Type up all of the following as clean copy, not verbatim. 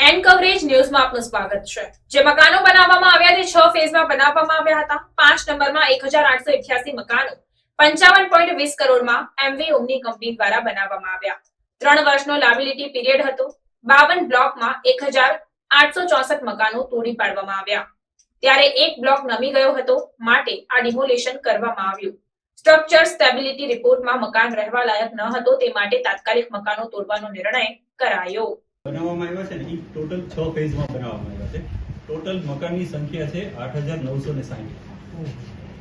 And coverage ન્યૂઝમાં આપનું સ્વાગત છે। જે મકાનો બનાવવામાં આવ્યા તે 6 ફેઝમાં બનાવવામાં આવ્યા હતા। 5 નંબરમાં 1888 મકાનો 55.20 કરોડમાં એમવી ઓમની કંપની દ્વારા બનાવવામાં આવ્યા। 3 વર્ષનો લાયબિલિટી પીરિયડ હતો। 52 બ્લોકમાં 1864 મકાનો તોડી પાડવામાં આવ્યા। ત્યારે એક બ્લોક નમી ગયો હતો, માટે આ ડિમોલિશન કરવામાં આવ્યું। સ્ટ્રક્ચર સ્ટેબિલિટી રિપોર્ટમાં મકાન રહેવા લાયક ન હતો, તે માટે તાત્કાલિક મકાનો તોડવાનો નિર્ણય કરાયો। બનાવવામાં આવ્યા છે ને એ ટોટલ 6 ફેઝમાં બનાવવામાં આવ્યા છે। ટોટલ મકાનની સંખ્યા છે 8960।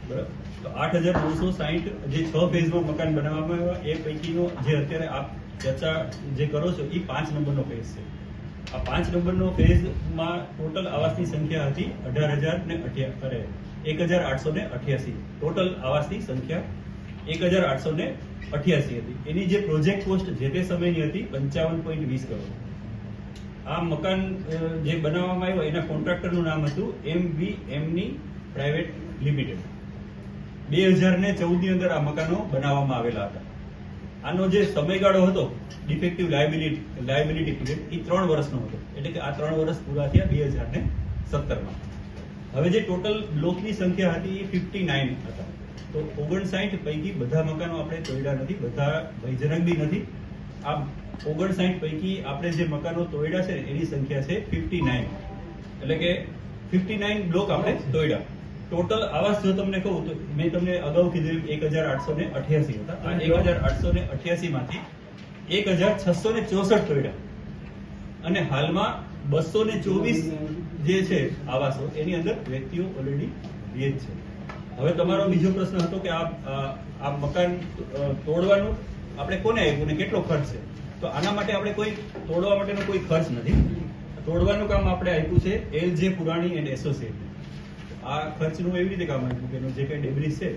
બરાબર, તો 8960 જે 6 ફેઝમાં મકાન બનાવવામાં આવ્યા એ પૈકીનો જે અત્યારે આપ ચર્ચા જે કરો છો એ 5 નંબરનો ફેઝ છે। આ 5 નંબરનો ફેઝમાં ટોટલ આવાસની સંખ્યા હતી 1888 ટોટલ આવાસની સંખ્યા 1888 હતી। એની જે પ્રોજેક્ટ કોસ્ટ જે તે સમયની હતી 55.20 કરોડ। આ મકાન જે બનાવવામાં આવ્યું એના કોન્ટ્રાક્ટરનું નામ હતું એમવીએમની પ્રાઇવેટ લિમિટેડ। 2014 ની અંદર આ મકાનો બનાવવામાં આવેલા હતા। આનો જે સમયગાળો હતો ડિફેક્ટિવ લાયબિલિટી પીરિયડ એ 3 વર્ષનો હતો, એટલે કે આ 3 વર્ષ પૂરા થયા 2017માં। હવે જે ટોટલ બ્લોકની સંખ્યા હતી એ 59 હતા। તો 59 પૈકી બધા મકાનો આપણે તોડ્યા નથી, બધા ભયજનક બી નથી। આ 59 પૈકી આપણે જે મકાનો તોડ્યા છે એની સંખ્યા છે 59, એટલે કે 59 બ્લોક આપણે તોડ્યા। ટોટલ આવાસ જો તમને કહું તો મેં તમને અગાઉ કીધું 1888 હતા। આ 1888 માંથી 1664 તોડ્યા અને હાલમાં 224 જે છે આવાસો એની અંદર વ્યક્તિઓ ઓલરેડી રહે છે। હવે તમારો બીજો પ્રશ્ન હતો કે આ મકાન તોડવાનું આપણે કોને આપ્યું ને કેટલો ખર્ચ છે? તો આના માટે આપણે કોઈ તોડવા માટેનો કોઈ ખર્ચ નથી। તોડવાનું કામ આપણે આપ્યું છે એલજે પુરાણી એન્ડ એસોસિએટ। આ ખર્ચનું એવી રીતે કામ આપ્યું કે જે કઈ ડેબ્રીસ છે એ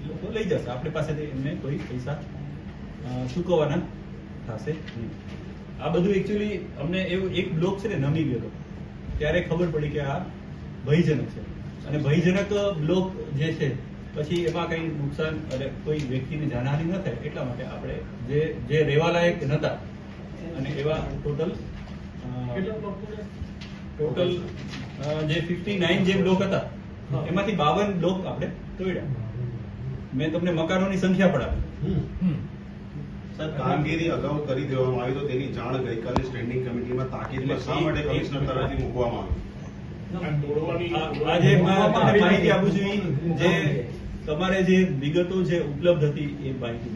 લોકો લઈ જશે, આપણી પાસેથી એમને કોઈ પૈસા ચૂકવવાના થશે નહીં। આ બધું એકચ્યુઅલી અમને એવું એક બ્લોક છે ને નમી ગયો ત્યારે ખબર પડી કે આ ભયજનક છે, અને ભયજનક બ્લોક જે છે પછી એમાં કઈ નુકસાન એટલે કોઈ વ્યક્તિને જાનહાનિ ન થાય એટલા માટે આપણે જે રહેવા લાયક નતા અને એવા ટોટલ જે 59 જે બ્લોક હતા એમાંથી 52 બ્લોક આપણે તોડ્યા। મેં તમને મકાનોની સંખ્યા પણ આપી। સર, કામગીરી અગાઉ કરી દેવામાં આવી તો તેની જાણ ગઈકાલે સ્ટેન્ડિંગ કમિટીમાં તાકીદમાં શા માટે કમિશનર તરફથી મૂકવામાં આવી? આજે તમને માહિતી આપું છું જે તમારે જે વિગતો જે ઉપલબ્ધ હતી એ માહિતી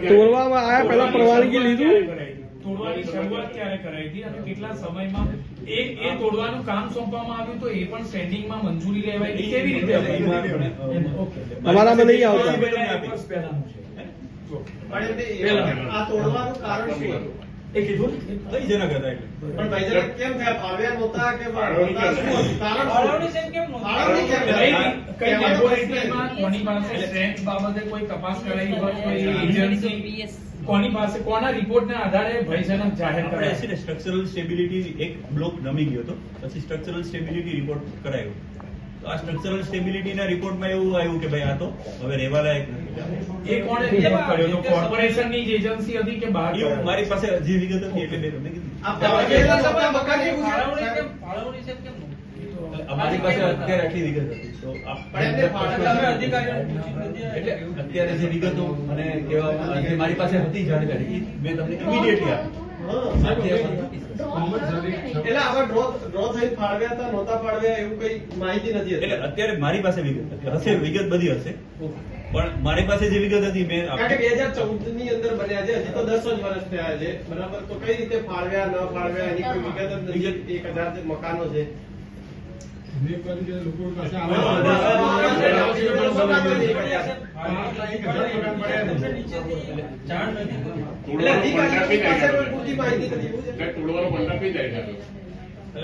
તોડવામાં આવ્યા પહેલા પરવાનગી લીધું, તોડવાની શરૂઆત ક્યારે કરાઈ હતી અને કેટલા સમયમાં એ તોડવાનું કામ સોંપવામાં આવ્યું તો એ પણ સ્ટેન્ડિંગમાં મંજૂરી લેવાઈ હતી, કેવી રીતે અમારામાં નહીં આવતા? આ તોડવાનું કારણ શું હતું? એ કીધું ભયજનક હતા એટલે પણ ભયજનક કેમ થયા? ફાવ્યા નહોતા કે કારણ કઈ લેબોરેટરીમાં કોની પાસે સ્ટ્રેન્થ બાબતે કોઈ તપાસ કરાઈ હોય, કોઈ એજન્સી કોની પાસે કોના રિપોર્ટના આધારે ભયજનક જાહેર આપણે કરાય છે ને સ્ટ્રક્ચરલ સ્ટેબિલિટી એક બ્લોક નમી ગયો હતો, પછી સ્ટ્રક્ચરલ સ્ટેબિલિટી રિપોર્ટ કરાયો। તો આ સ્ટ્રક્ચરલ સ્ટેબિલિટીના રિપોર્ટમાં એવું આવ્યું કે ભાઈ આ તો હવે રહેવા લાયક નથી। એ કોણે રિપોર્ટ કર્યો તો કોર્પોરેશનની જ એજન્સી હતી કે બહાર? એવું મારી પાસે જે વિગત હતી એટલે મેં તમને કીધું। અમારી પાસે અત્યારે આટલી વિગત હતી તો એટલે અત્યારે જે વિગતો મને કહેવામાં જે મારી પાસે હતી જાણકારી મેં તમને ઇમિડિયેટલી આપી। એટલે આવા ડ્રો થઈ ફાળવ્યા હતા નહોતા ફાળવ્યા એવું કઈ માહિતી નથી એટલે અત્યારે મારી પાસે વિગત હતી, હશે વિગત બધી હશે, પણ મારી પાસે જે વિગત હતી મેં કારણ કે 2014 ની અંદર બન્યા છે, હજી તો 10 જ વર્ષ થયા છે, બરાબર? તો કઈ રીતે ફાળવ્યા ન ફાળવ્યા એની કોઈ વિગત જ નથી। 1000 જે મકાનો છે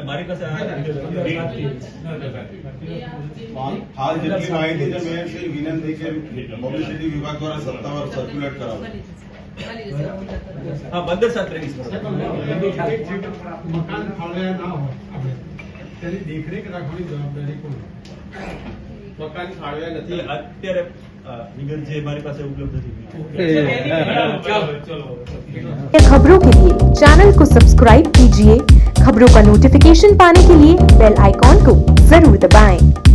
મારી પાસે હાલ જેટલી માહિતી છે મેં એટલી વિનંતી કે પબ્લિસિટી વિભાગ દ્વારા સત્તાવાર સર્ક્યુલેટ કરાવો। હા 15/7/23 મકાન ફાળવ્યા ના હોય આપણે તેની દેખરેખ રાખવાની જવાબદારી કોણ? મકાન ફાળવ્યા નથી અત્યારે विगत जे हमारे पास उपलब्ध थी। खबरों के लिए चैनल को सब्सक्राइब कीजिए, खबरों का नोटिफिकेशन पाने के लिए बेल आइकॉन को जरूर दबाएं।